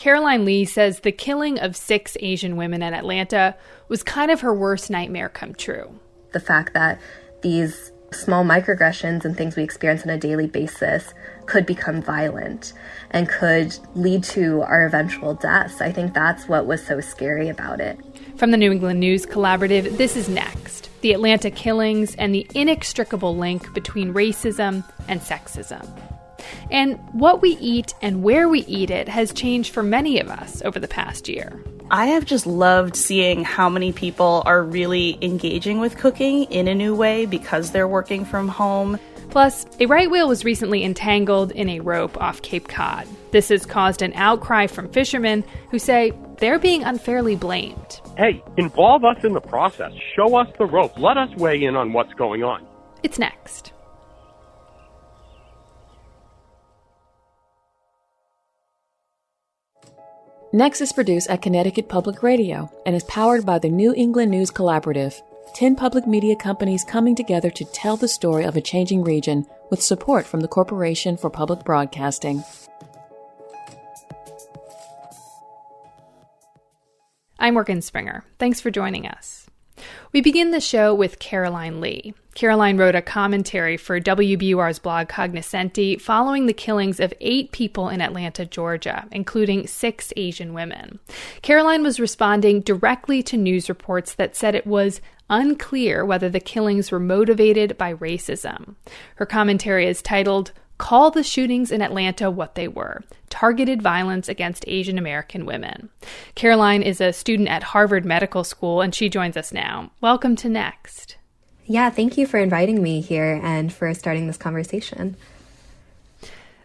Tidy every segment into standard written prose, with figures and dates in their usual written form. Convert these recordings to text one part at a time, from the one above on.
Caroline Li says the killing of 6 Asian women in Atlanta was kind of her worst nightmare come true. The fact that these small microaggressions and things we experience on a daily basis could become violent and could lead to our eventual deaths. I think that's what was so scary about it. From the New England News Collaborative, this is Next: the Atlanta killings and the inextricable link between racism and sexism. And what we eat and where we eat it has changed for many of us over the past year. I have just loved seeing how many people are really engaging with cooking in a new way because they're working from home. Plus, a right whale was recently entangled in a rope off Cape Cod. This has caused an outcry from fishermen who say they're being unfairly blamed. Hey, involve us in the process. Show us the rope. Let us weigh in on what's going on. It's next. Next is produced at Connecticut Public Radio and is powered by the New England News Collaborative, 10 public media companies coming together to tell the story of a changing region with support from the Corporation for Public Broadcasting. I'm Morgan Springer. Thanks for joining us. We begin the show with Caroline Li. Caroline wrote a commentary for WBUR's blog Cognoscenti following the killings of 8 people in Atlanta, Georgia, including 6 Asian women. Caroline was responding directly to news reports that said it was unclear whether the killings were motivated by racism. Her commentary is titled, "Call the shootings in Atlanta what they were: targeted violence against Asian American women." Caroline is a student at Harvard Medical School, and she joins us now. Welcome to Next. Yeah, thank you for inviting me here and for starting this conversation.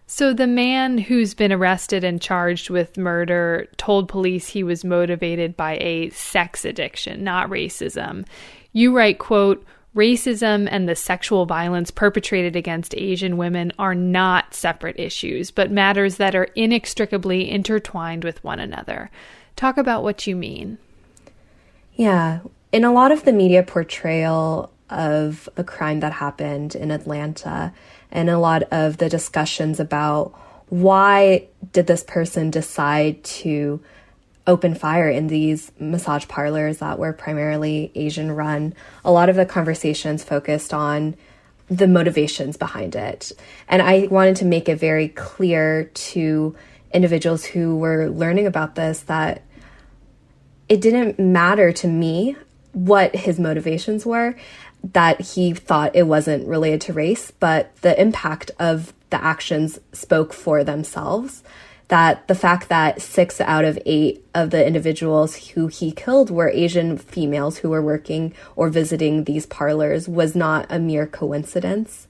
So the man who's been arrested and charged with murder told police he was motivated by a sex addiction, not racism. You write, quote, "Racism and the sexual violence perpetrated against Asian women are not separate issues, but matters that are inextricably intertwined with one another." Talk about what you mean. Yeah. In a lot of the media portrayal of the crime that happened in Atlanta and a lot of the discussions about why did this person decide to open fire in these massage parlors that were primarily Asian run, a lot of the conversations focused on the motivations behind it. And I wanted to make it very clear to individuals who were learning about this that it didn't matter to me what his motivations were, that he thought it wasn't related to race, but the impact of the actions spoke for themselves. That the fact that 6 out of 8 of the individuals who he killed were Asian females who were working or visiting these parlors was not a mere coincidence.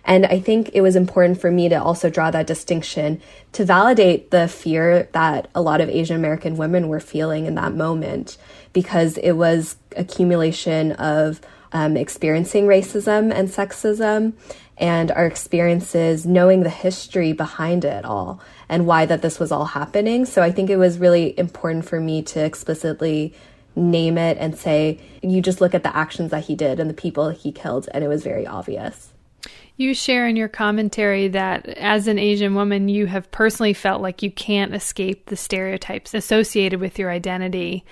And I think it was important for me to also draw that distinction to validate the fear that a lot of Asian American women were feeling in that moment, because it was accumulation of experiencing racism and sexism and our experiences knowing the history behind it all and why that this was all happening. So I think it was really important for me to explicitly name it and say, you just look at the actions that he did and the people he killed, and it was very obvious. You share in your commentary that as an Asian woman, you have personally felt like you can't escape the stereotypes associated with your identity.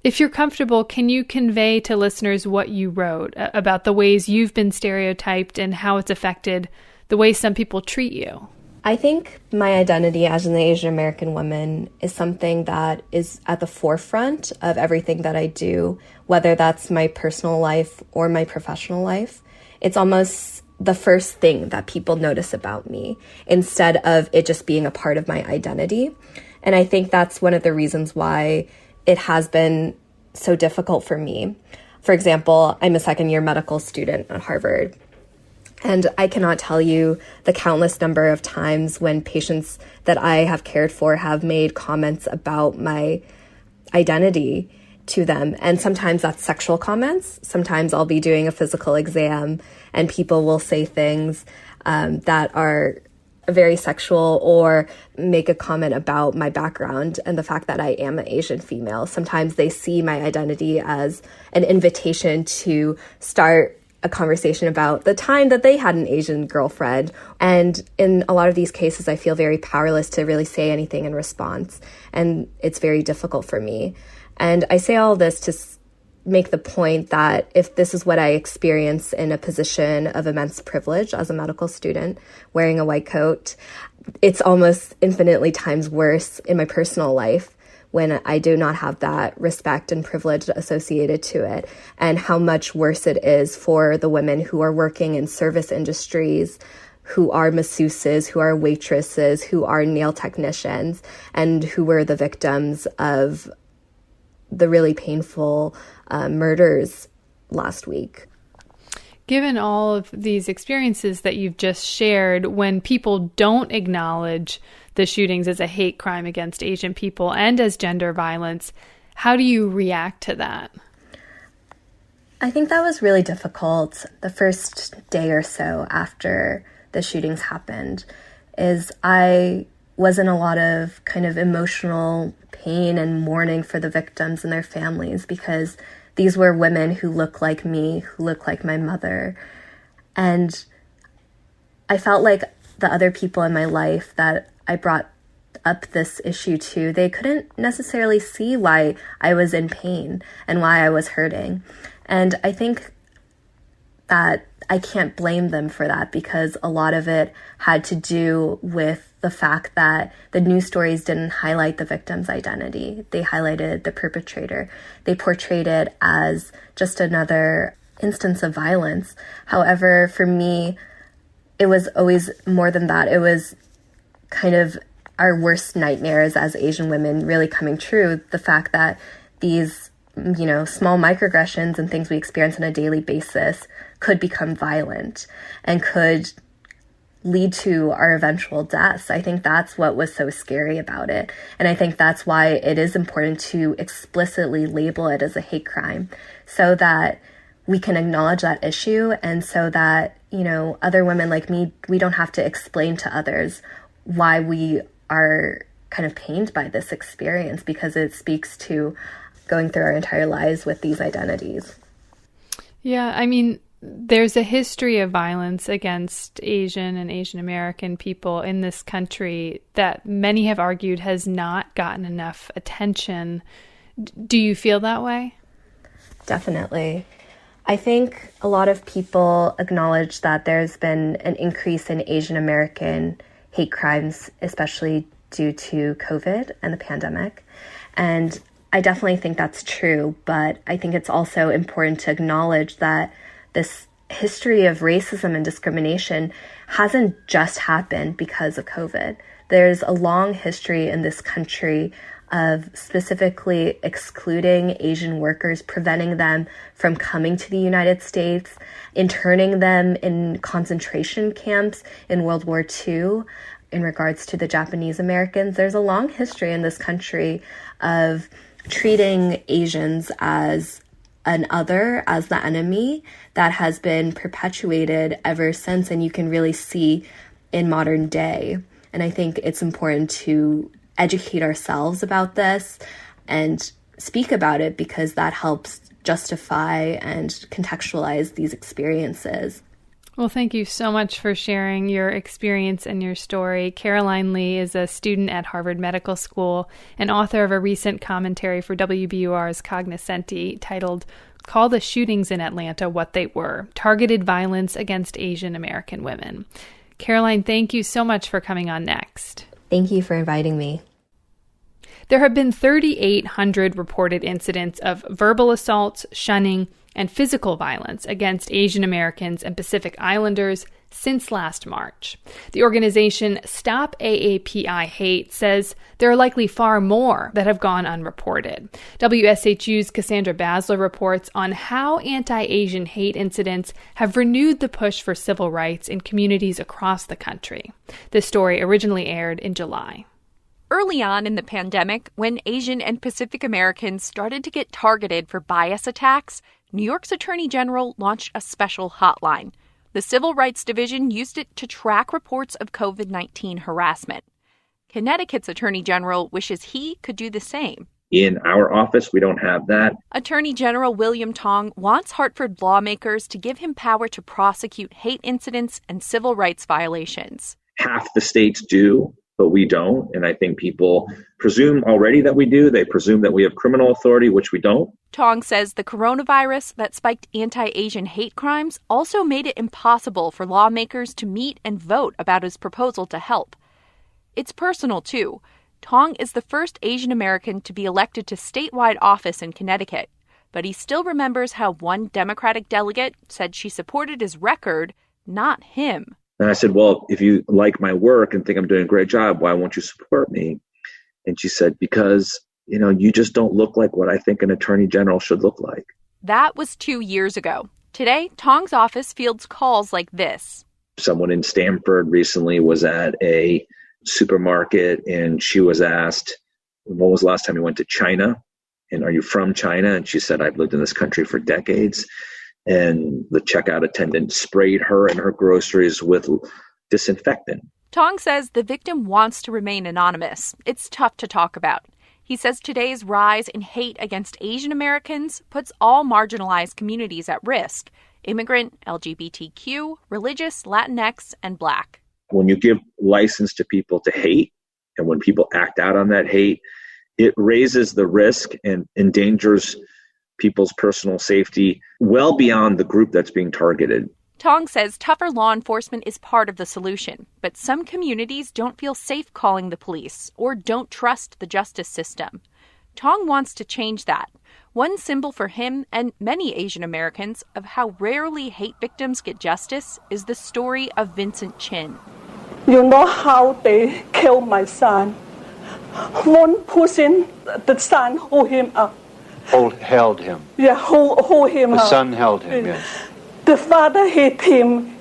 If you're comfortable, can you convey to listeners what you wrote about the ways you've been stereotyped and how it's affected the way some people treat you? I think my identity as an Asian American woman is something that is at the forefront of everything that I do, whether that's my personal life or my professional life. It's almost the first thing that people notice about me instead of it just being a part of my identity. And I think that's one of the reasons why it has been so difficult for me. For example, I'm a second-year medical student at Harvard, and I cannot tell you the countless number of times when patients that I have cared for have made comments about my identity to them. And sometimes that's sexual comments. Sometimes I'll be doing a physical exam and people will say things that are very sexual or make a comment about my background and the fact that I am an Asian female. Sometimes they see my identity as an invitation to start a conversation about the time that they had an Asian girlfriend. And in a lot of these cases, I feel very powerless to really say anything in response. And it's very difficult for me. And I say all this to make the point that if this is what I experience in a position of immense privilege as a medical student, wearing a white coat, it's almost infinitely times worse in my personal life when I do not have that respect and privilege associated to it, and how much worse it is for the women who are working in service industries, who are masseuses, who are waitresses, who are nail technicians, and who were the victims of the really painful murders last week. Given all of these experiences that you've just shared, when people don't acknowledge the shootings as a hate crime against Asian people and as gender violence, how do you react to that? I think that was really difficult the first day or so after the shootings happened. I was in a lot of kind of emotional pain and mourning for the victims and their families, because these were women who look like me, who look like my mother. And I felt like the other people in my life that I brought up this issue to, they couldn't necessarily see why I was in pain and why I was hurting. And I think that I can't blame them for that, because a lot of it had to do with the fact that the news stories didn't highlight the victim's identity. They highlighted the perpetrator. They portrayed it as just another instance of violence. However, for me, it was always more than that. It was kind of our worst nightmares as Asian women really coming true. The fact that these, small microaggressions and things we experience on a daily basis could become violent and could lead to our eventual deaths. I think that's what was so scary about it. And I think that's why it is important to explicitly label it as a hate crime, so that we can acknowledge that issue, and so that, other women like me, we don't have to explain to others why we are kind of pained by this experience, because it speaks to going through our entire lives with these identities. Yeah, I mean, there's a history of violence against Asian and Asian American people in this country that many have argued has not gotten enough attention. Do you feel that way? Definitely. I think a lot of people acknowledge that there's been an increase in Asian American hate crimes, especially due to COVID and the pandemic. And I definitely think that's true, but I think it's also important to acknowledge that this history of racism and discrimination hasn't just happened because of COVID. There's a long history in this country of specifically excluding Asian workers, preventing them from coming to the United States, interning them in concentration camps in World War II. In regards to the Japanese Americans, there's a long history in this country of treating Asians as an other, as the enemy, that has been perpetuated ever since, and you can really see in modern day. And I think it's important to educate ourselves about this and speak about it, because that helps justify and contextualize these experiences. Well, thank you so much for sharing your experience and your story. Irene Li is a student at Harvard Medical School and author of a recent commentary for WBUR's Cognoscenti titled "Call the Shootings in Atlanta What They Were: Targeted Violence Against Asian American Women." Caroline, thank you so much for coming on Next. Thank you for inviting me. There have been 3,800 reported incidents of verbal assaults, shunning, and physical violence against Asian Americans and Pacific Islanders since last March. The organization Stop AAPI Hate says there are likely far more that have gone unreported. WSHU's Cassandra Basler reports on how anti-Asian hate incidents have renewed the push for civil rights in communities across the country. This story originally aired in July. Early on in the pandemic, when Asian and Pacific Americans started to get targeted for bias attacks, New York's Attorney General launched a special hotline. The Civil Rights Division used it to track reports of COVID-19 harassment. Connecticut's Attorney General wishes he could do the same. In our office, we don't have that. Attorney General William Tong wants Hartford lawmakers to give him power to prosecute hate incidents and civil rights violations. Half the states do, but we don't. And I think people presume already that we do. They presume that we have criminal authority, which we don't. Tong says the coronavirus that spiked anti-Asian hate crimes also made it impossible for lawmakers to meet and vote about his proposal to help. It's personal, too. Tong is the first Asian American to be elected to statewide office in Connecticut, but he still remembers how one Democratic delegate said she supported his record, not him. And I said, well, if you like my work and think I'm doing a great job, why won't you support me? And she said, because, you just don't look like what I think an attorney general should look like. That was 2 years ago. Today, Tong's office fields calls like this. Someone in Stamford recently was at a supermarket and she was asked, when was the last time you went to China? And are you from China? And she said, I've lived in this country for decades. And the checkout attendant sprayed her and her groceries with disinfectant. Tong says the victim wants to remain anonymous. It's tough to talk about. He says today's rise in hate against Asian Americans puts all marginalized communities at risk: immigrant, LGBTQ, religious, Latinx, and Black. When you give license to people to hate, and when people act out on that hate, it raises the risk and endangers people's personal safety well beyond the group that's being targeted. Tong says tougher law enforcement is part of the solution, but some communities don't feel safe calling the police or don't trust the justice system. Tong wants to change that. One symbol for him and many Asian Americans of how rarely hate victims get justice is the story of Vincent Chin. You know how they killed my son? One person, the son hold him up. Held him. Yeah, hold him up. The son held him, yes. The father hit him,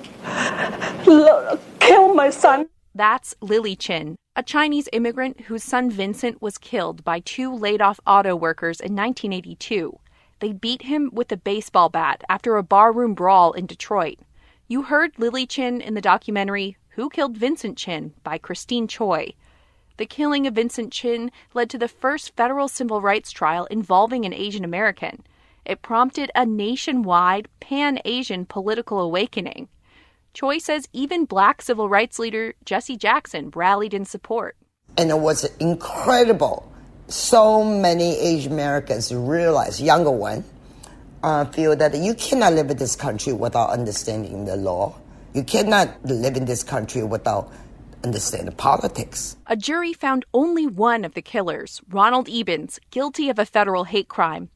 killed my son. That's Lily Chin, a Chinese immigrant whose son Vincent was killed by two laid-off auto workers in 1982. They beat him with a baseball bat after a barroom brawl in Detroit. You heard Lily Chin in the documentary Who Killed Vincent Chin by Christine Choi. The killing of Vincent Chin led to the first federal civil rights trial involving an Asian American. It prompted a nationwide, pan-Asian political awakening. Choi says even Black civil rights leader Jesse Jackson rallied in support. And it was incredible. So many Asian Americans realize, younger ones, feel that you cannot live in this country without understanding the law. You cannot live in this country without understanding politics. A jury found only one of the killers, Ronald Ebens, guilty of a federal hate crime.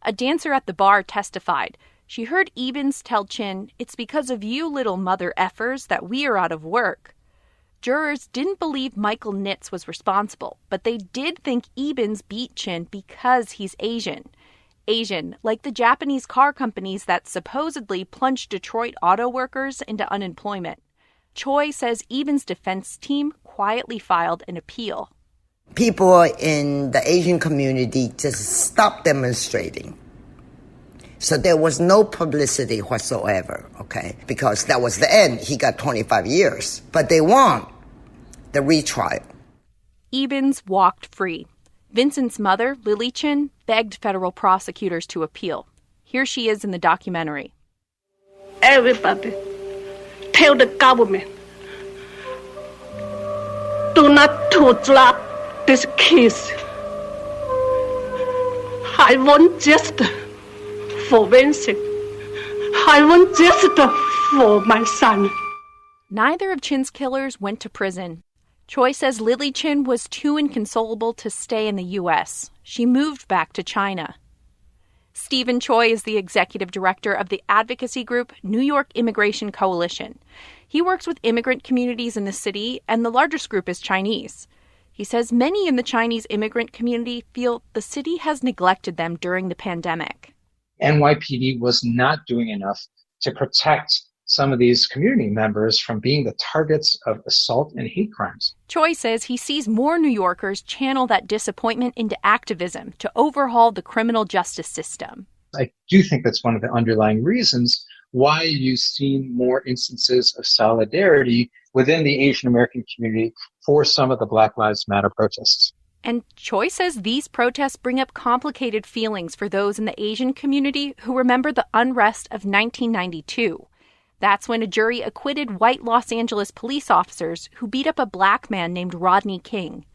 A dancer at the bar testified. She heard Ebens tell Chin, "It's because of you little mother effers that we are out of work." Jurors didn't believe Michael Nitz was responsible, but they did think Ebens beat Chin because he's Asian. Asian, like the Japanese car companies that supposedly plunged Detroit auto workers into unemployment. Choi says Ebens' defense team quietly filed an appeal. People in the Asian community just stopped demonstrating. So there was no publicity whatsoever, okay? Because that was the end. He got 25 years. But they won the retrial. Ebens walked free. Vincent's mother, Lily Chin, begged federal prosecutors to appeal. Here she is in the documentary. Everybody, tell the government, do not to drop this case. I want justice for Vincent. I want justice for my son. Neither of Chin's killers went to prison. Choi says Lily Chin was too inconsolable to stay in the U.S. She moved back to China. Stephen Choi is the executive director of the advocacy group New York Immigration Coalition. He works with immigrant communities in the city, and the largest group is Chinese. He says many in the Chinese immigrant community feel the city has neglected them during the pandemic. NYPD was not doing enough to protect some of these community members from being the targets of assault and hate crimes. Choi says he sees more New Yorkers channel that disappointment into activism to overhaul the criminal justice system. I do think that's one of the underlying reasons why you've seen more instances of solidarity within the Asian American community for some of the Black Lives Matter protests. And Choi says these protests bring up complicated feelings for those in the Asian community who remember the unrest of 1992. That's when a jury acquitted white Los Angeles police officers who beat up a black man named Rodney King.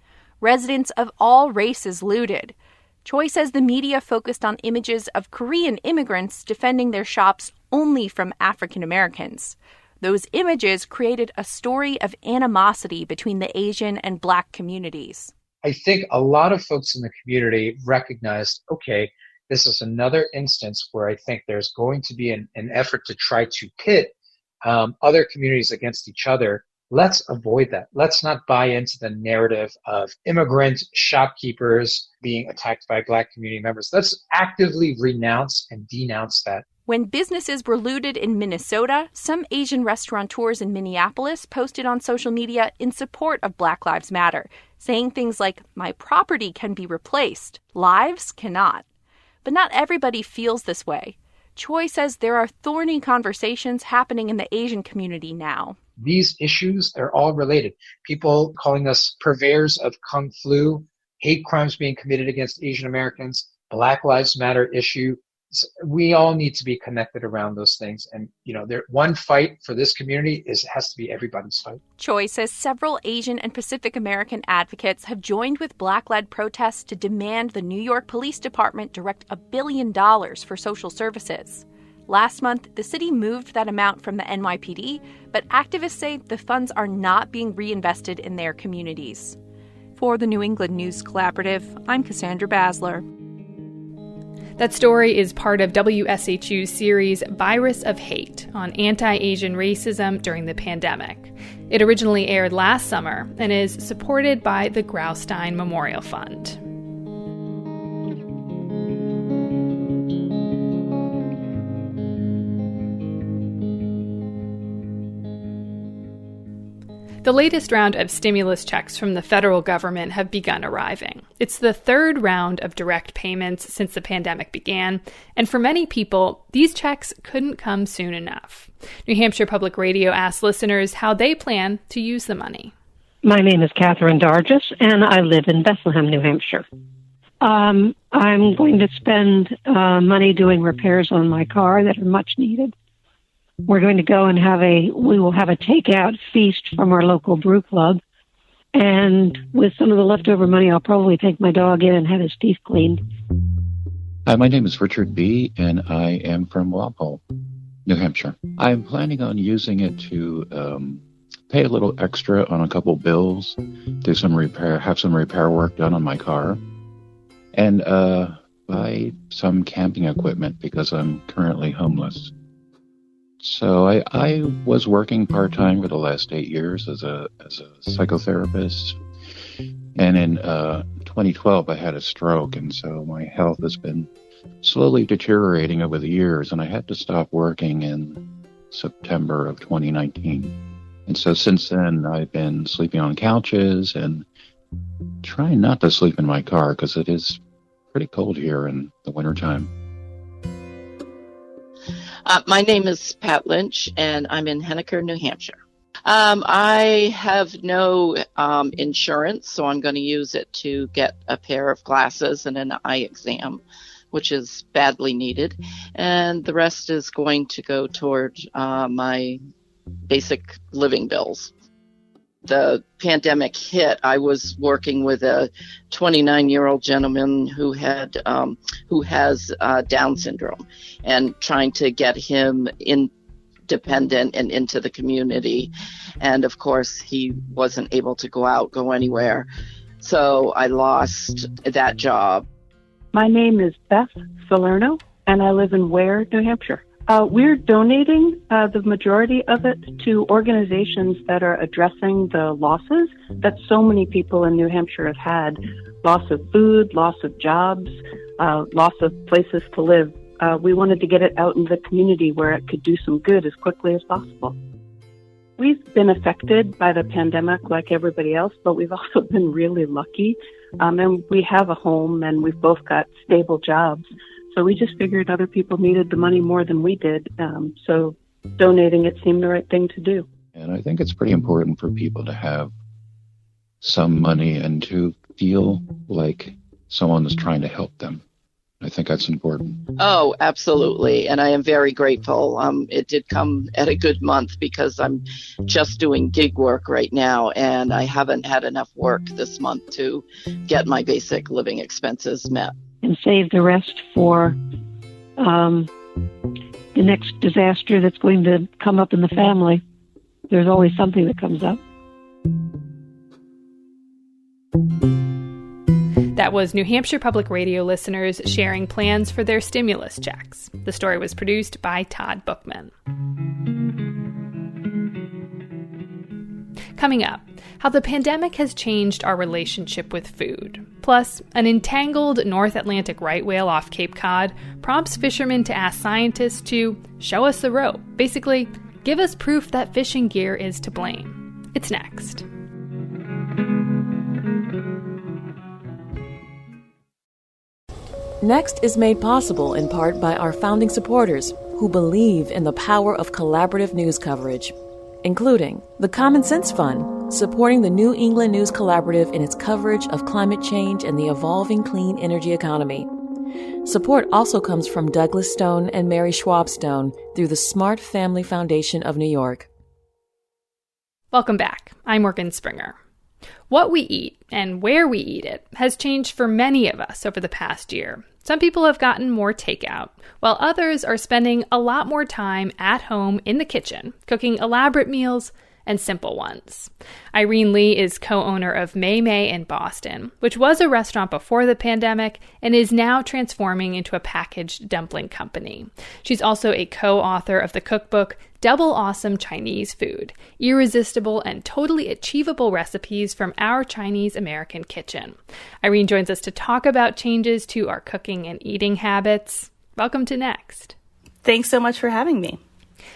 Residents of all races looted. Choi says the media focused on images of Korean immigrants defending their shops only from African Americans. Those images created a story of animosity between the Asian and black communities. I think a lot of folks in the community recognized, okay, this is another instance where I think there's going to be an effort to try to pit other communities against each other. Let's avoid that. Let's not buy into the narrative of immigrant shopkeepers being attacked by black community members. Let's actively renounce and denounce that. When businesses were looted in Minnesota, some Asian restaurateurs in Minneapolis posted on social media in support of Black Lives Matter, saying things like, "My property can be replaced, lives cannot." But not everybody feels this way. Choi says there are thorny conversations happening in the Asian community now. These issues are all related. People calling us purveyors of Kung Flu, hate crimes being committed against Asian Americans, Black Lives Matter issue. We all need to be connected around those things. And, one fight for this community has to be everybody's fight. Choi says several Asian and Pacific American advocates have joined with Black-led protests to demand the New York Police Department direct $1 billion for social services. Last month, the city moved that amount from the NYPD, but activists say the funds are not being reinvested in their communities. For the New England News Collaborative, I'm Cassandra Basler. That story is part of WSHU's series Virus of Hate on anti-Asian racism during the pandemic. It originally aired last summer and is supported by the Graustein Memorial Fund. The latest round of stimulus checks from the federal government have begun arriving. It's the third round of direct payments since the pandemic began, and for many people, these checks couldn't come soon enough. New Hampshire Public Radio asked listeners how they plan to use the money. My name is Catherine Dargis, and I live in Bethlehem, New Hampshire. I'm going to spend money doing repairs on my car that are much needed. We're going to go and we will have a takeout feast from our local brew club. And with some of the leftover money, I'll probably take my dog in and have his teeth cleaned. Hi, my name is Richard B., and I am from Walpole, New Hampshire. I'm planning on using it to pay a little extra on a couple bills, do some repair, have some repair work done on my car, and buy some camping equipment because I'm currently homeless. So I was working part-time for the last 8 years as a psychotherapist. And in 2012, I had a stroke. And so my health has been slowly deteriorating over the years. And I had to stop working in September of 2019. And so since then, I've been sleeping on couches and trying not to sleep in my car because it is pretty cold here in the wintertime. My name is Pat Lynch, and I'm in Henniker, New Hampshire. I have no insurance, so I'm going to use it to get a pair of glasses and an eye exam, which is badly needed. And the rest is going to go toward my basic living bills. The pandemic hit, I was working with a 29-year-old gentleman who has Down syndrome, and trying to get him independent and into the community. And of course, he wasn't able to go anywhere. So I lost that job. My name is Beth Salerno, and I live in Ware, New Hampshire. We're donating the majority of it to organizations that are addressing the losses that so many people in New Hampshire have had. Loss of food, loss of jobs, loss of places to live. We wanted to get it out in the community where it could do some good as quickly as possible. We've been affected by the pandemic like everybody else, but we've also been really lucky. And we have a home, and we've both got stable jobs. So we just figured other people needed the money more than we did. So donating it seemed the right thing to do. And I think it's pretty important for people to have some money and to feel like someone is trying to help them. I think that's important. Oh, absolutely. And I am very grateful. It did come at a good month because I'm just doing gig work right now, and I haven't had enough work this month to get my basic living expenses met. And save the rest for the next disaster that's going to come up in the family. There's always something that comes up. That was New Hampshire Public Radio listeners sharing plans for their stimulus checks. The story was produced by Todd Bookman. Coming up, how the pandemic has changed our relationship with food. Plus, an entangled North Atlantic right whale off Cape Cod prompts fishermen to ask scientists to show us the rope. Basically, give us proof that fishing gear is to blame. It's next. Next is made possible in part by our founding supporters who believe in the power of collaborative news coverage, including the Common Sense Fund, supporting the New England News Collaborative in its coverage of climate change and the evolving clean energy economy. Support also comes from Douglas Stone and Mary Schwab Stone through the Smart Family Foundation of New York. Welcome back. I'm Morgan Springer. What we eat and where we eat it has changed for many of us over the past year. Some people have gotten more takeout, while others are spending a lot more time at home in the kitchen, cooking elaborate meals and simple ones. Irene Li is co-owner of May May in Boston, which was a restaurant before the pandemic and is now transforming into a packaged dumpling company. She's also a co-author of the cookbook Double Awesome Chinese Food, Irresistible and Totally Achievable Recipes from Our Chinese American Kitchen. Irene joins us to talk about changes to our cooking and eating habits. Welcome to Next. Thanks so much for having me.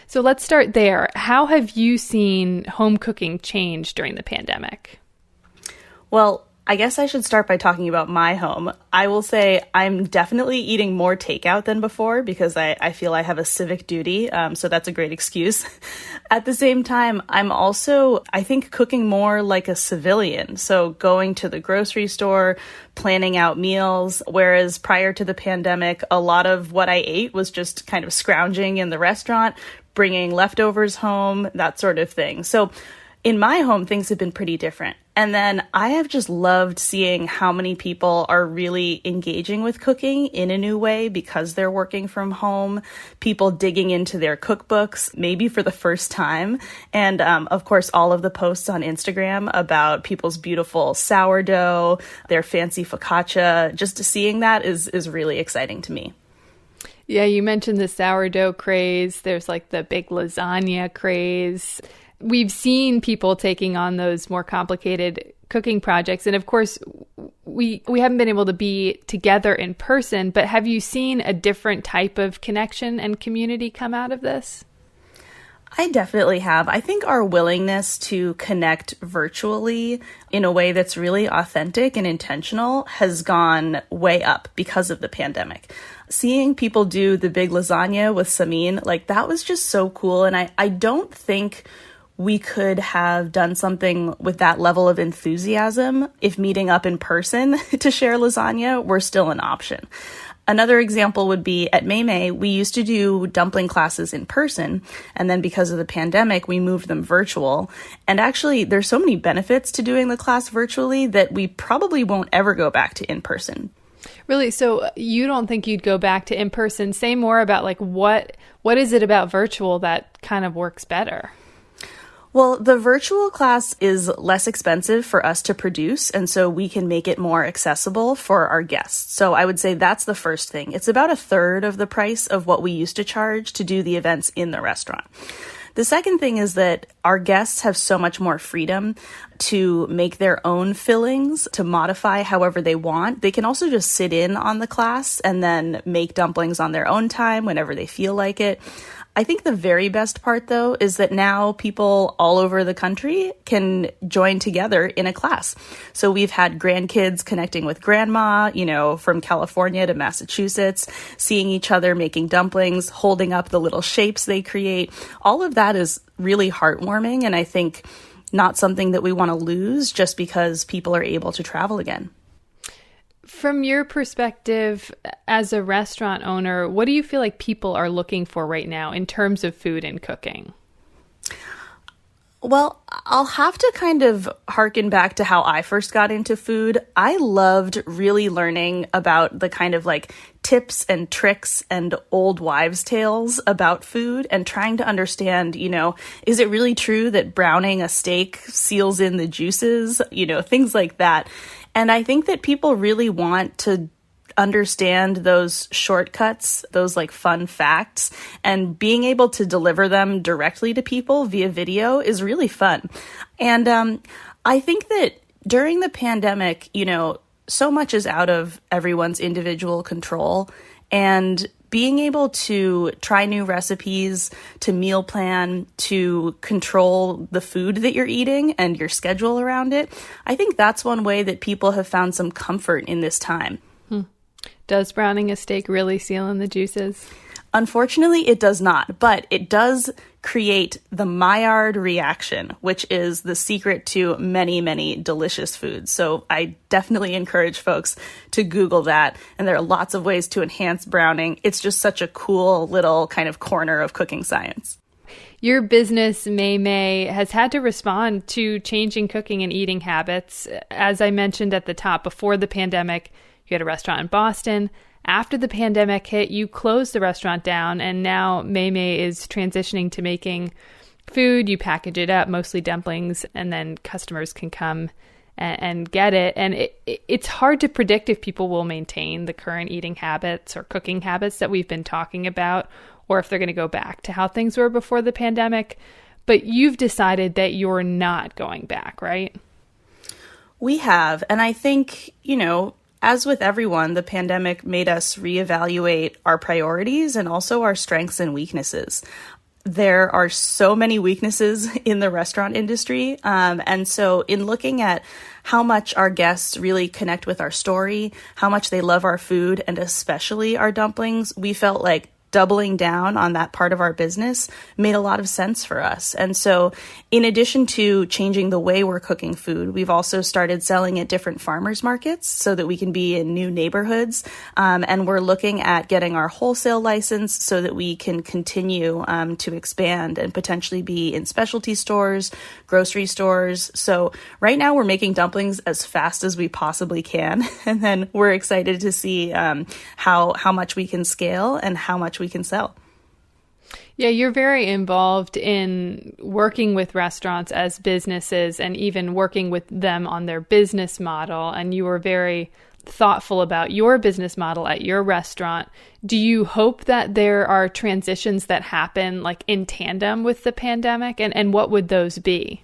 So let's start there. How have you seen home cooking change during the pandemic? Well, I guess I should start by talking about my home. I will say I'm definitely eating more takeout than before because I feel I have a civic duty, so that's a great excuse. At the same time, I'm also, I think, cooking more like a civilian. So going to the grocery store, planning out meals, whereas prior to the pandemic, a lot of what I ate was just kind of scrounging in the restaurant, bringing leftovers home, that sort of thing. So in my home, things have been pretty different. And then I have just loved seeing how many people are really engaging with cooking in a new way because they're working from home, people digging into their cookbooks, maybe for the first time. And of course, all of the posts on Instagram about people's beautiful sourdough, their fancy focaccia, just seeing that is really exciting to me. Yeah, you mentioned the sourdough craze. There's like the big lasagna craze. We've seen people taking on those more complicated cooking projects. And of course, we haven't been able to be together in person, but have you seen a different type of connection and community come out of this? I definitely have. I think our willingness to connect virtually in a way that's really authentic and intentional has gone way up because of the pandemic. Seeing people do the big lasagna with Samin, like that was just so cool. And I don't think we could have done something with that level of enthusiasm if meeting up in person to share lasagna were still an option. Another example would be at May May, we used to do dumpling classes in person, and then because of the pandemic, we moved them virtual. And actually, there's so many benefits to doing the class virtually that we probably won't ever go back to in person. Really? So you don't think you'd go back to in person? Say more about like what is it about virtual that kind of works better? Well, the virtual class is less expensive for us to produce, and so we can make it more accessible for our guests. So I would say that's the first thing. It's about a third of the price of what we used to charge to do the events in the restaurant. The second thing is that our guests have so much more freedom to make their own fillings, to modify however they want. They can also just sit in on the class and then make dumplings on their own time whenever they feel like it. I think the very best part, though, is that now people all over the country can join together in a class. So we've had grandkids connecting with grandma, from California to Massachusetts, seeing each other making dumplings, holding up the little shapes they create. All of that is really heartwarming. And I think not something that we want to lose just because people are able to travel again. From your perspective as a restaurant owner, what do you feel like people are looking for right now in terms of food and cooking? Well, I'll have to kind of harken back to how I first got into food. I loved really learning about the kind of like tips and tricks and old wives' tales about food and trying to understand, is it really true that browning a steak seals in the juices? Things like that. And I think that people really want to understand those shortcuts, those like fun facts, and being able to deliver them directly to people via video is really fun. And I think that during the pandemic, so much is out of everyone's individual control, and being able to try new recipes, to meal plan, to control the food that you're eating and your schedule around it, I think that's one way that people have found some comfort in this time. Does browning a steak really seal in the juices? Unfortunately, it does not, but it does create the Maillard reaction, which is the secret to many, many delicious foods. So I definitely encourage folks to Google that. And there are lots of ways to enhance browning. It's just such a cool little kind of corner of cooking science. Your business, May, has had to respond to changing cooking and eating habits. As I mentioned at the top, before the pandemic, you had a restaurant in Boston. After the pandemic hit, you closed the restaurant down, and now May is transitioning to making food. You package it up, mostly dumplings, and then customers can come and get it. And it's hard to predict if people will maintain the current eating habits or cooking habits that we've been talking about, or if they're going to go back to how things were before the pandemic. But you've decided that you're not going back, right? We have. And I think, as with everyone, the pandemic made us reevaluate our priorities and also our strengths and weaknesses. There are so many weaknesses in the restaurant industry. And so in looking at how much our guests really connect with our story, how much they love our food, and especially our dumplings, we felt like doubling down on that part of our business made a lot of sense for us. And so in addition to changing the way we're cooking food, we've also started selling at different farmers markets so that we can be in new neighborhoods. And we're looking at getting our wholesale license so that we can continue to expand and potentially be in specialty stores, grocery stores. So right now we're making dumplings as fast as we possibly can. And then we're excited to see how much we can scale and how much we can sell. Yeah, you're very involved in working with restaurants as businesses and even working with them on their business model. And you were very thoughtful about your business model at your restaurant. Do you hope that there are transitions that happen like in tandem with the pandemic? And what would those be?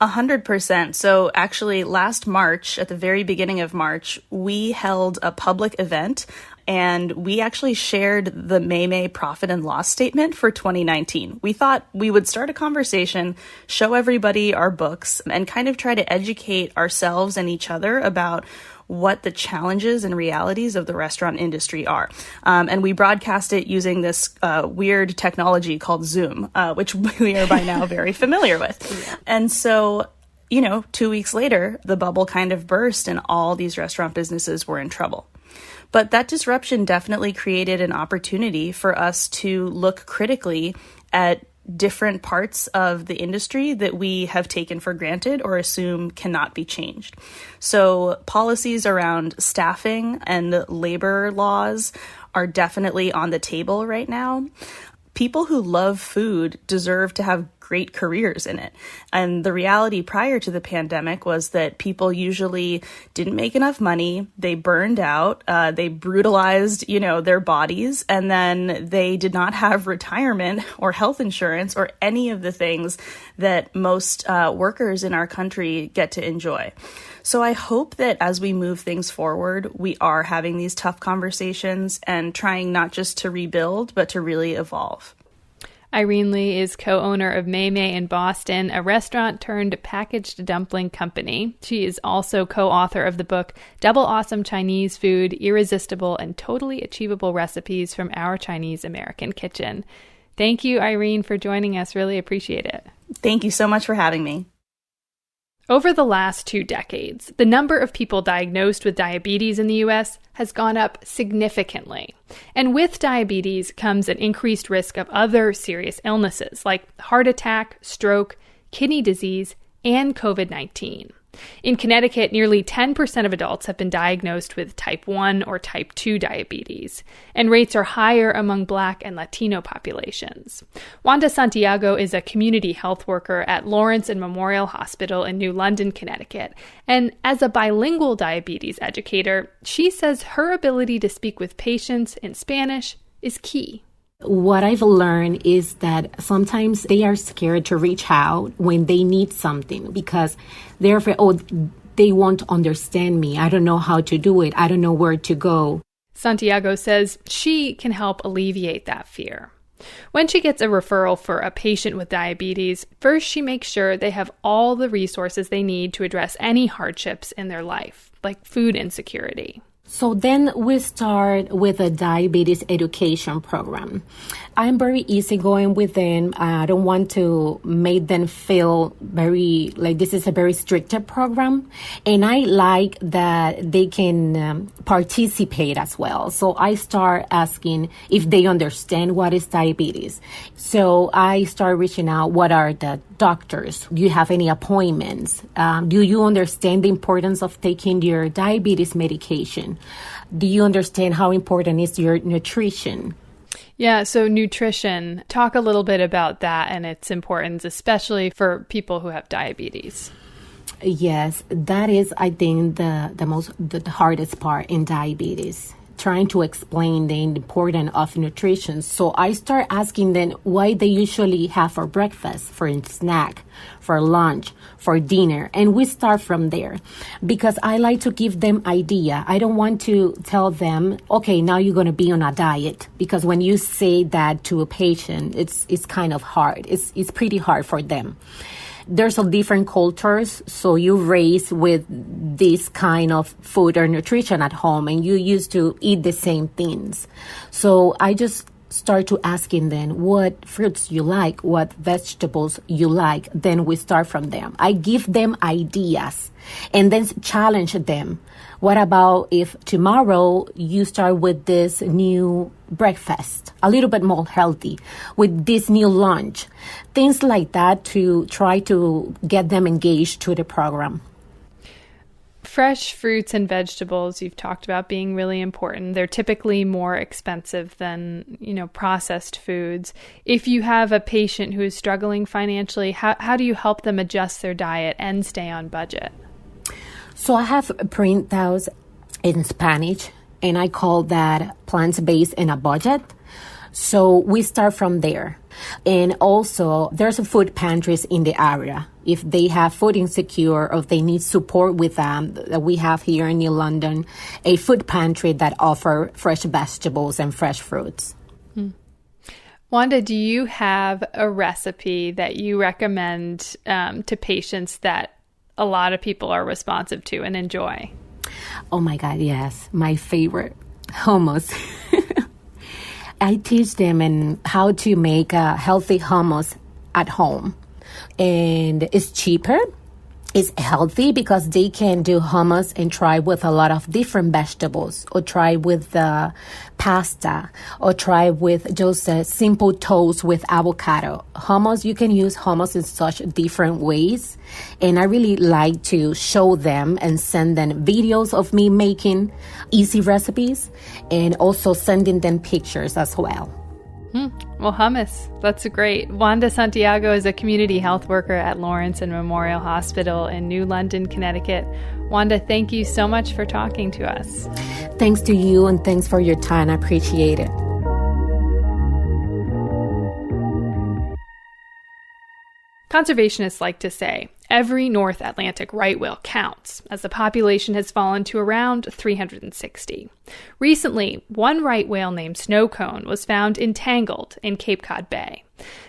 100%. So actually last March, at the very beginning of March, we held a public event and we actually shared the May profit and loss statement for 2019. We thought we would start a conversation, show everybody our books, and kind of try to educate ourselves and each other about what the challenges and realities of the restaurant industry are. And we broadcast it using this weird technology called Zoom, which we are by now very familiar with. Yeah. And so, 2 weeks later, the bubble kind of burst and all these restaurant businesses were in trouble. But that disruption definitely created an opportunity for us to look critically at different parts of the industry that we have taken for granted or assume cannot be changed. So policies around staffing and labor laws are definitely on the table right now. People who love food deserve to have great careers in it. And the reality prior to the pandemic was that people usually didn't make enough money, they burned out, they brutalized, their bodies, and then they did not have retirement or health insurance or any of the things that most workers in our country get to enjoy. So I hope that as we move things forward, we are having these tough conversations and trying not just to rebuild, but to really evolve. Irene Li is co-owner of May in Boston, a restaurant turned packaged dumpling company. She is also co-author of the book Double Awesome Chinese Food, Irresistible and Totally Achievable Recipes from Our Chinese American Kitchen. Thank you, Irene, for joining us. Really appreciate it. Thank you so much for having me. Over the last 2 decades, the number of people diagnosed with diabetes in the U.S. has gone up significantly. And with diabetes comes an increased risk of other serious illnesses like heart attack, stroke, kidney disease, and COVID-19. In Connecticut, nearly 10% of adults have been diagnosed with type 1 or type 2 diabetes, and rates are higher among Black and Latino populations. Wanda Santiago is a community health worker at Lawrence and Memorial Hospital in New London, Connecticut, and as a bilingual diabetes educator, she says her ability to speak with patients in Spanish is key. What I've learned is that sometimes they are scared to reach out when they need something because they're afraid, they won't understand me. I don't know how to do it. I don't know where to go. Santiago says she can help alleviate that fear. When she gets a referral for a patient with diabetes, first she makes sure they have all the resources they need to address any hardships in their life, like food insecurity. So then we start with a diabetes education program. I'm very easygoing with them. I don't want to make them feel very like this is a very strict program. And I like that they can participate as well. So I start asking if they understand what is diabetes. So I start reaching out, what are the doctors? Do you have any appointments? Do you understand the importance of taking your diabetes medication? Do you understand how important is your nutrition? Yeah, so nutrition, talk a little bit about that and its importance, especially for people who have diabetes. Yes, that is, I think, the hardest part in diabetes, trying to explain the importance of nutrition. So I start asking them what they usually have for breakfast, for snack, for lunch, for dinner. And we start from there because I like to give them idea. I don't want to tell them, okay, now you're going to be on a diet. Because when you say that to a patient, it's kind of hard. It's pretty hard for them. There's different cultures, so you raise with this kind of food or nutrition at home, and you used to eat the same things. So I just start to asking them what fruits you like, what vegetables you like. Then we start from them. I give them ideas and then challenge them. What about if tomorrow you start with this new breakfast, a little bit more healthy, with this new lunch? Things like that to try to get them engaged to the program. Fresh fruits and vegetables you've talked about being really important. They're typically more expensive than, processed foods. If you have a patient who is struggling financially, how do you help them adjust their diet and stay on budget? So I have printouts in Spanish, and I call that plant-based in a budget. So we start from there. And also, there's food pantries in the area. If they have food insecure or if they need support with them, we have here in New London a food pantry that offer fresh vegetables and fresh fruits. Wanda, do you have a recipe that you recommend to patients that a lot of people are responsive to and enjoy? Oh my God, yes. My favorite, hummus. I teach them how to make a healthy hummus at home. And it's cheaper. It's healthy because they can do hummus and try with a lot of different vegetables, or try with pasta, or try with just a simple toast with avocado. Hummus, you can use hummus in such different ways. And I really like to show them and send them videos of me making easy recipes, and also sending them pictures as well. Well, hummus, that's great. Wanda Santiago is a community health worker at Lawrence and Memorial Hospital in New London, Connecticut. Wanda, thank you so much for talking to us. Thanks to you, and thanks for your time. I appreciate it. Conservationists like to say every North Atlantic right whale counts, as the population has fallen to around 360. Recently, one right whale named Snowcone was found entangled in Cape Cod Bay.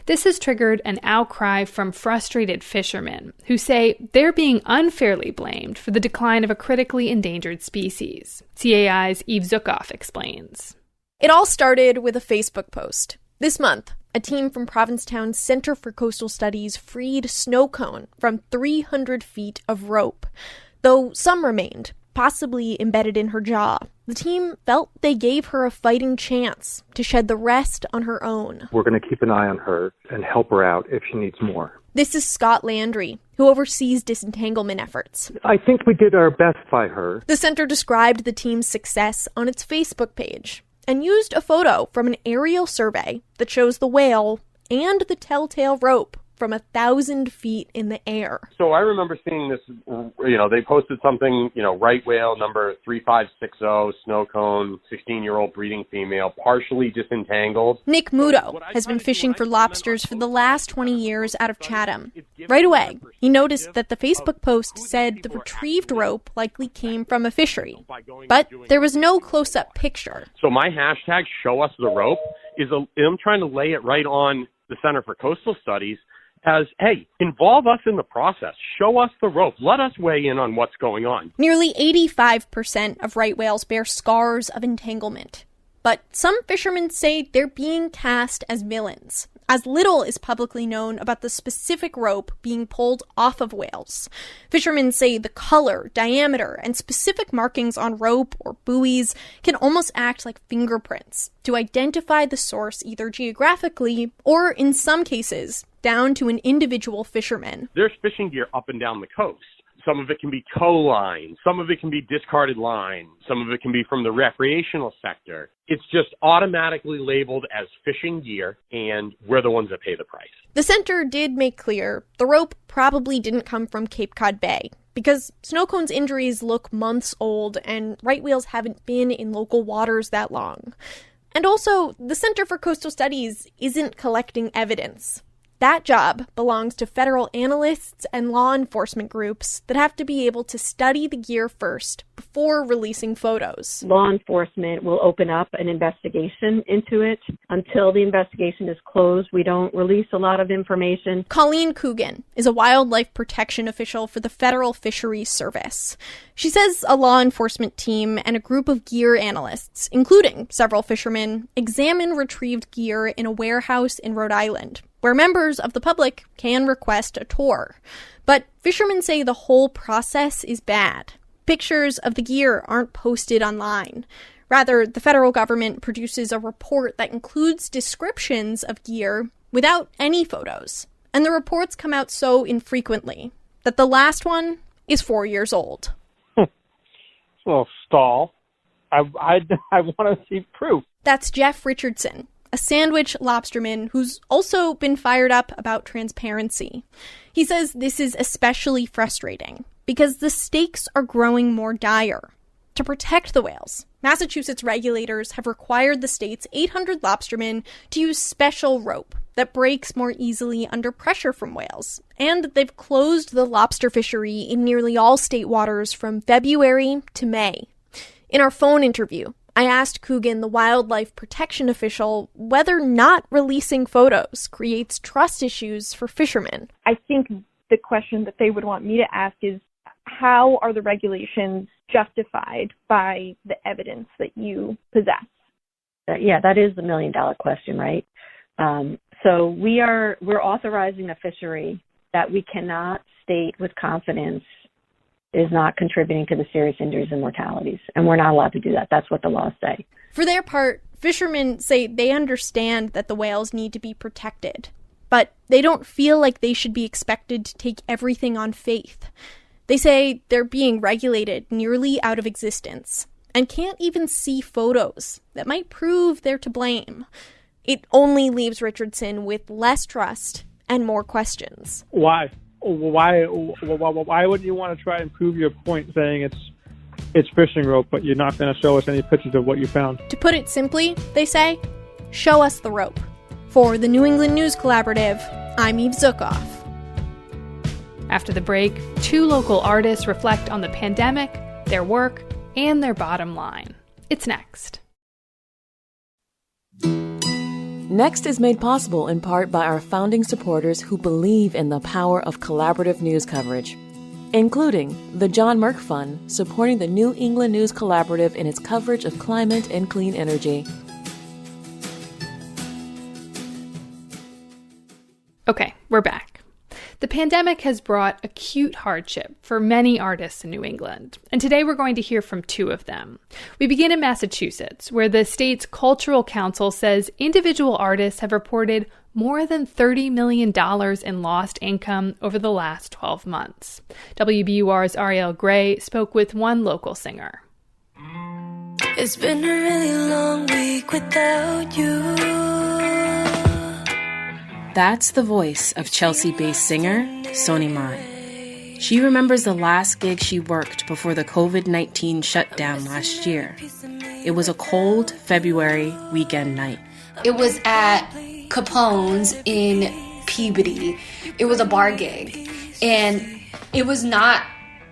This has triggered an outcry from frustrated fishermen who say they're being unfairly blamed for the decline of a critically endangered species. CAI's Eve Zukoff explains. It all started with a Facebook post. This month, a team from Provincetown's Center for Coastal Studies freed Snow Cone from 300 feet of rope. Though some remained, possibly embedded in her jaw, the team felt they gave her a fighting chance to shed the rest on her own. We're going to keep an eye on her and help her out if she needs more. This is Scott Landry, who oversees disentanglement efforts. I think we did our best by her. The center described the team's success on its Facebook page and used a photo from an aerial survey that shows the whale and the telltale rope from 1,000 feet in the air. So I remember seeing this, they posted something, right whale number 3560, snow cone, 16-year-old breeding female, partially disentangled. Nick Muto has been fishing for lobsters for the last 20 years out of Chatham. Right away, he noticed that the Facebook post said the retrieved rope likely came from a fishery. But there was no close-up picture. So my hashtag, show us the rope, I'm trying to lay it right on the Center for Coastal Studies as, hey, involve us in the process. Show us the rope. Let us weigh in on what's going on. Nearly 85% of right whales bear scars of entanglement. But some fishermen say they're being cast as villains, as little is publicly known about the specific rope being pulled off of whales. Fishermen say the color, diameter, and specific markings on rope or buoys can almost act like fingerprints to identify the source either geographically or, in some cases, down to an individual fisherman. There's fishing gear up and down the coast. Some of it can be tow line, some of it can be discarded line, some of it can be from the recreational sector. It's just automatically labeled as fishing gear, and we're the ones that pay the price. The center did make clear the rope probably didn't come from Cape Cod Bay, because Snow Cone's injuries look months old and right whales haven't been in local waters that long. And also, the Center for Coastal Studies isn't collecting evidence. That job belongs to federal analysts and law enforcement groups that have to be able to study the gear first before releasing photos. Law enforcement will open up an investigation into it. Until the investigation is closed, we don't release a lot of information. Colleen Coogan is a wildlife protection official for the Federal Fisheries Service. She says a law enforcement team and a group of gear analysts, including several fishermen, examine retrieved gear in a warehouse in Rhode Island, where members of the public can request a tour. But fishermen say the whole process is bad. Pictures of the gear aren't posted online. Rather, the federal government produces a report that includes descriptions of gear without any photos. And the reports come out so infrequently that the last one is 4 years old. It's a little stall. I want to see proof. That's Jeff Richardson, a sandwich lobsterman who's also been fired up about transparency. He says this is especially frustrating because the stakes are growing more dire. To protect the whales, Massachusetts regulators have required the state's 800 lobstermen to use special rope that breaks more easily under pressure from whales. And they've closed the lobster fishery in nearly all state waters from February to May. In our phone interview, I asked Coogan, the wildlife protection official, whether not releasing photos creates trust issues for fishermen. I think the question that they would want me to ask is, how are the regulations justified by the evidence that you possess? Yeah, that is the million-dollar question, right? So we're authorizing a fishery that we cannot state with confidence is not contributing to the serious injuries and mortalities. And we're not allowed to do that. That's what the laws say. For their part, fishermen say they understand that the whales need to be protected, but they don't feel like they should be expected to take everything on faith. They say they're being regulated nearly out of existence and can't even see photos that might prove they're to blame. It only leaves Richardson with less trust and more questions. Why wouldn't you want to try and prove your point saying it's fishing rope, but you're not going to show us any pictures of what you found? To put it simply, they say, show us the rope. For the New England News Collaborative, I'm Eve Zukoff. After the break, two local artists reflect on the pandemic, their work, and their bottom line. It's next. Next is made possible in part by our founding supporters who believe in the power of collaborative news coverage, including the John Merck Fund, supporting the New England News Collaborative in its coverage of climate and clean energy. Okay, we're back. The pandemic has brought acute hardship for many artists in New England, and today we're going to hear from two of them. We begin in Massachusetts, where the state's Cultural Council says individual artists have reported more than $30 million in lost income over the last 12 months. WBUR's Ariel Gray spoke with one local singer. It's been a really long week without you. That's the voice of Chelsea-based singer Soni Mai. She remembers the last gig she worked before the COVID-19 shutdown last year. It was a cold February weekend night. It was at Capone's in Peabody. It was a bar gig, and it was not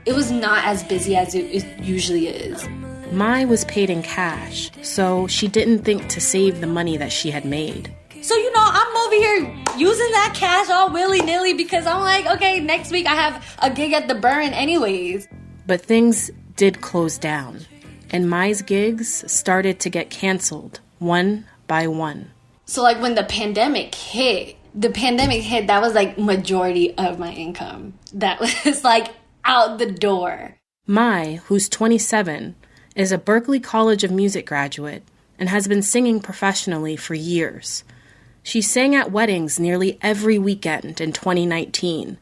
as busy as it usually is. Mai was paid in cash, so she didn't think to save the money that she had made. So, I'm over here using that cash all willy-nilly because I'm like, okay, next week I have a gig at the Burn anyways. But things did close down, and Mai's gigs started to get canceled one by one. So, when the pandemic hit, that was, majority of my income. That was, out the door. Mai, who's 27, is a Berklee College of Music graduate and has been singing professionally for years. She sang at weddings nearly every weekend in 2019.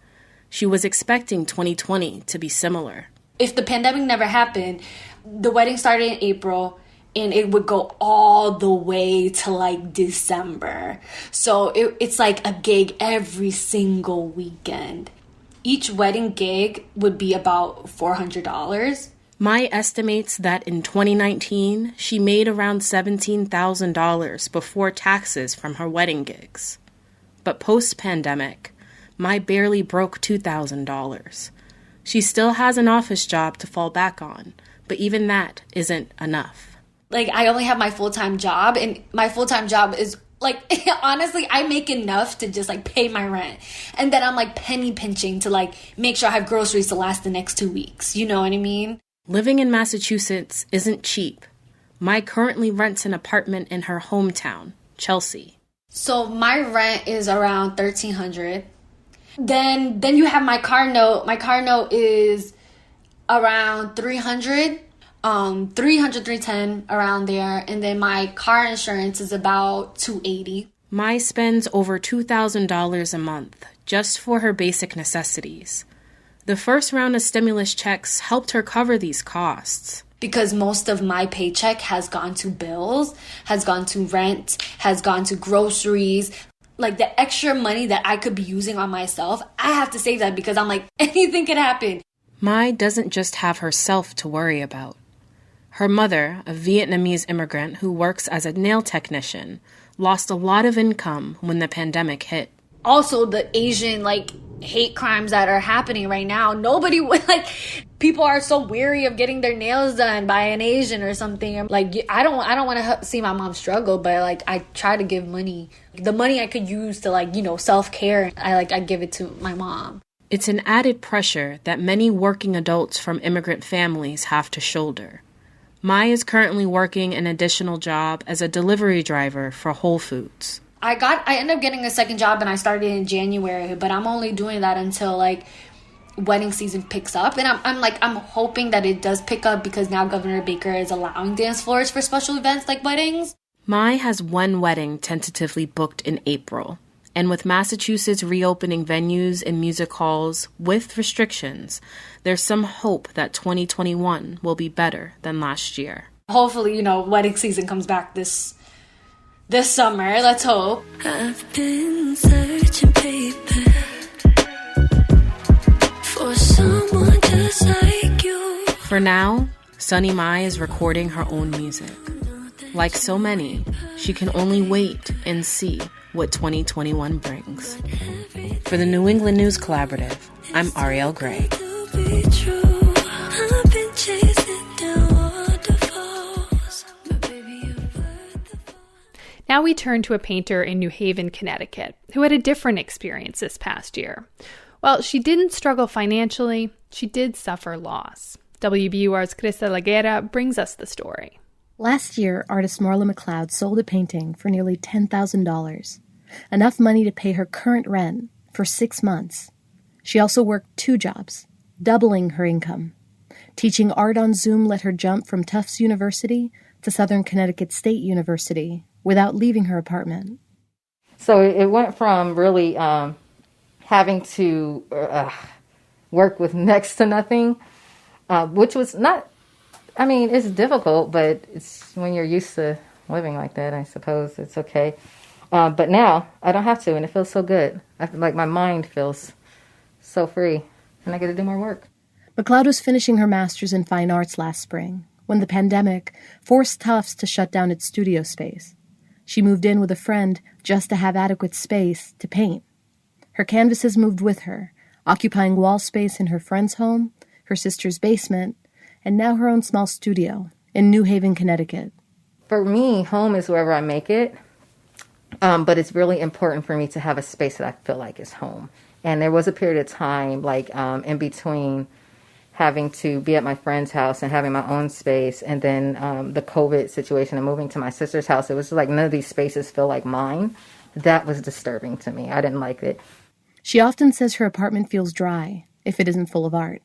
She was expecting 2020 to be similar. If the pandemic never happened, the wedding started in April, and it would go all the way to December. So it's a gig every single weekend. Each wedding gig would be about $400. Mai estimates that in 2019, she made around $17,000 before taxes from her wedding gigs. But post-pandemic, Mai barely broke $2,000. She still has an office job to fall back on, but even that isn't enough. I only have my full-time job, and my full-time job is, honestly, I make enough to just, pay my rent. And then I'm, penny pinching to, make sure I have groceries to last the next 2 weeks. You know what I mean? Living in Massachusetts isn't cheap. Mai currently rents an apartment in her hometown, Chelsea. So my rent is around $1,300. Then you have my car note. My car note is around $300, $310 around there. And then my car insurance is about $280. Mai spends over $2,000 a month just for her basic necessities. The first round of stimulus checks helped her cover these costs. Because most of my paycheck has gone to bills, has gone to rent, has gone to groceries. The extra money that I could be using on myself, I have to save that because I'm anything could happen. Mai doesn't just have herself to worry about. Her mother, a Vietnamese immigrant who works as a nail technician, lost a lot of income when the pandemic hit. Also, the Asian, hate crimes that are happening right now. Nobody would, people are so weary of getting their nails done by an Asian or something. I don't want to see my mom struggle, but, I try to give money. The money I could use to, self-care, I give it to my mom. It's an added pressure that many working adults from immigrant families have to shoulder. Mai is currently working an additional job as a delivery driver for Whole Foods. I ended up getting a second job, and I started in January, but I'm only doing that until wedding season picks up. And I'm hoping that it does pick up because now Governor Baker is allowing dance floors for special events like weddings. Mai has one wedding tentatively booked in April. And with Massachusetts reopening venues and music halls with restrictions, there's some hope that 2021 will be better than last year. Hopefully, wedding season comes back this summer. Let's hope. I've been searching paper for someone just like you. For now, Soni Mai is recording her own music. Like so many, she can only wait and see what 2021 brings. For the New England News Collaborative, I'm Ariel Gray. Now we turn to a painter in New Haven, Connecticut, who had a different experience this past year. While she didn't struggle financially, she did suffer loss. WBUR's Krista Laguera brings us the story. Last year, artist Marla McLeod sold a painting for nearly $10,000. enough money to pay her current rent for 6 months. She also worked 2 jobs, doubling her income. Teaching art on Zoom let her jump from Tufts University to Southern Connecticut State University without leaving her apartment. So it went from really having to work with next to nothing, which was not, I mean, it's difficult, but it's when you're used to living like that, I suppose it's okay. But now I don't have to, and it feels so good. I feel like my mind feels so free, and I get to do more work. McLeod was finishing her master's in fine arts last spring when the pandemic forced Tufts to shut down its studio space. She moved in with a friend just to have adequate space to paint. Her canvases moved with her, occupying wall space in her friend's home, her sister's basement, and now her own small studio in New Haven, Connecticut. For me, home is wherever I make it, but it's really important for me to have a space that I feel like is home. And there was a period of time, like in between having to be at my friend's house and having my own space, and then the COVID situation and moving to my sister's house, it was like none of these spaces feel like mine. That was disturbing to me. I didn't like it. She often says her apartment feels dry if it isn't full of art.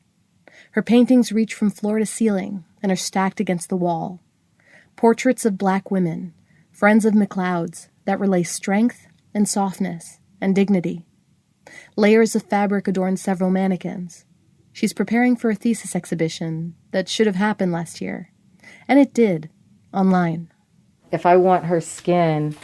Her paintings reach from floor to ceiling and are stacked against the wall. Portraits of Black women, friends of McLeod's, that relay strength and softness and dignity. Layers of fabric adorn several mannequins. She's preparing for a thesis exhibition that should have happened last year. And it did, online. If I want her skin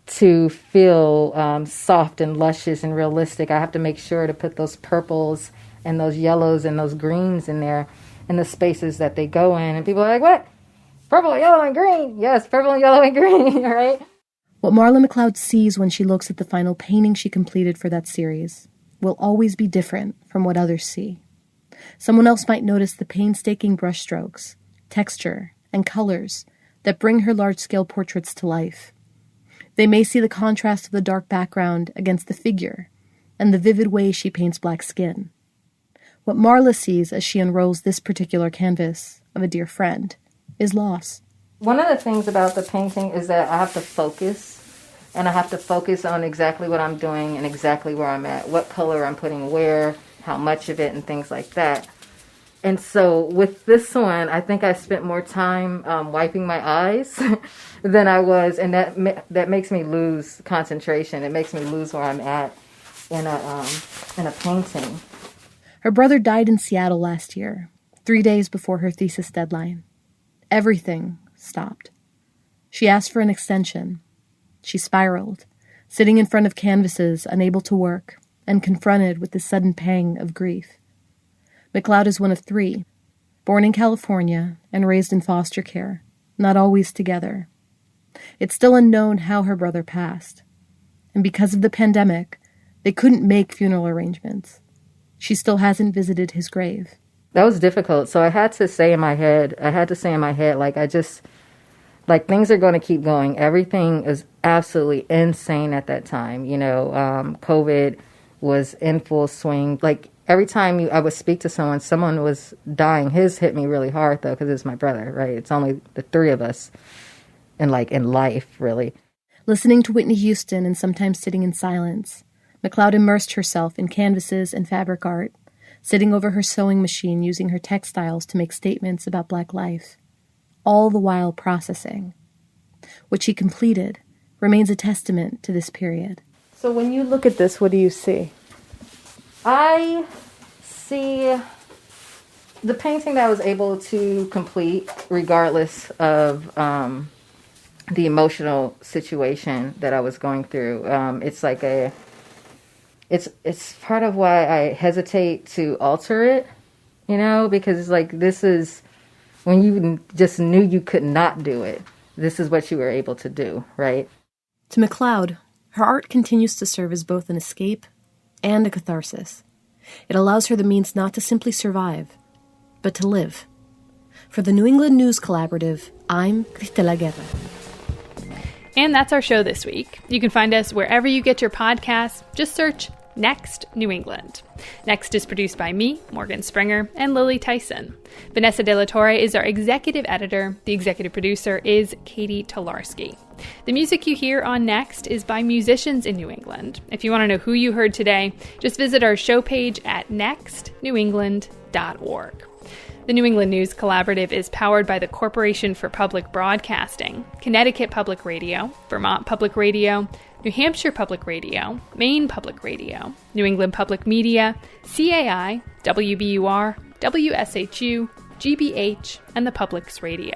to feel soft and luscious and realistic, I have to make sure to put those purples and those yellows and those greens in there in the spaces that they go in. And people are like, what? Purple, yellow, and green. Yes, purple, yellow, and green, all right? What Marla McLeod sees when she looks at the final painting she completed for that series will always be different from what others see. Someone else might notice the painstaking brushstrokes, texture, and colors that bring her large-scale portraits to life. They may see the contrast of the dark background against the figure and the vivid way she paints Black skin. What Marla sees as she unrolls this particular canvas of a dear friend is loss. One of the things about the painting is that I have to focus, and I have to focus on exactly what I'm doing and exactly where I'm at, what color I'm putting where, how much of it, and things like that. And so with this one, I think I spent more time wiping my eyes than I was, and that makes me lose concentration. It makes me lose where I'm at in a painting. Her brother died in Seattle last year, 3 days before her thesis deadline. Everything stopped. She asked for an extension. She spiraled, sitting in front of canvases, unable to work, and confronted with the sudden pang of grief. McLeod is one of 3, born in California and raised in foster care, not always together. It's still unknown how her brother passed, and because of the pandemic, they couldn't make funeral arrangements. She still hasn't visited his grave. That was difficult. So I had to say in my head, like, things are going to keep going. Everything is absolutely insane at that time. You know, COVID was in full swing. Like, every time I would speak to someone was dying. His hit me really hard, though, because it's my brother, right? It's only the 3 of us in life, really. Listening to Whitney Houston and sometimes sitting in silence, McLeod immersed herself in canvases and fabric art, sitting over her sewing machine using her textiles to make statements about Black life, all the while processing. What she completed remains a testament to this period. So when you look at this, what do you see? I see the painting that I was able to complete regardless of the emotional situation that I was going through. It's part of why I hesitate to alter it, you know, because it's like, this is when you just knew you could not do it. This is what you were able to do, right? To McLeod, her art continues to serve as both an escape and a catharsis. It allows her the means not to simply survive, but to live. For the New England News Collaborative, I'm Cristela Guerra. And that's our show this week. You can find us wherever you get your podcasts. Just search Next, New England. Next is produced by me, Morgan Springer, and Lily Tyson. Vanessa De La Torre is our executive editor. The executive producer is Katie Tolarski. The music you hear on Next is by musicians in New England. If you want to know who you heard today, just visit our show page at nextnewengland.org. The New England News Collaborative is powered by the Corporation for Public Broadcasting, Connecticut Public Radio, Vermont Public Radio, New Hampshire Public Radio, Maine Public Radio, New England Public Media, CAI, WBUR, WSHU, GBH, and the Public's Radio.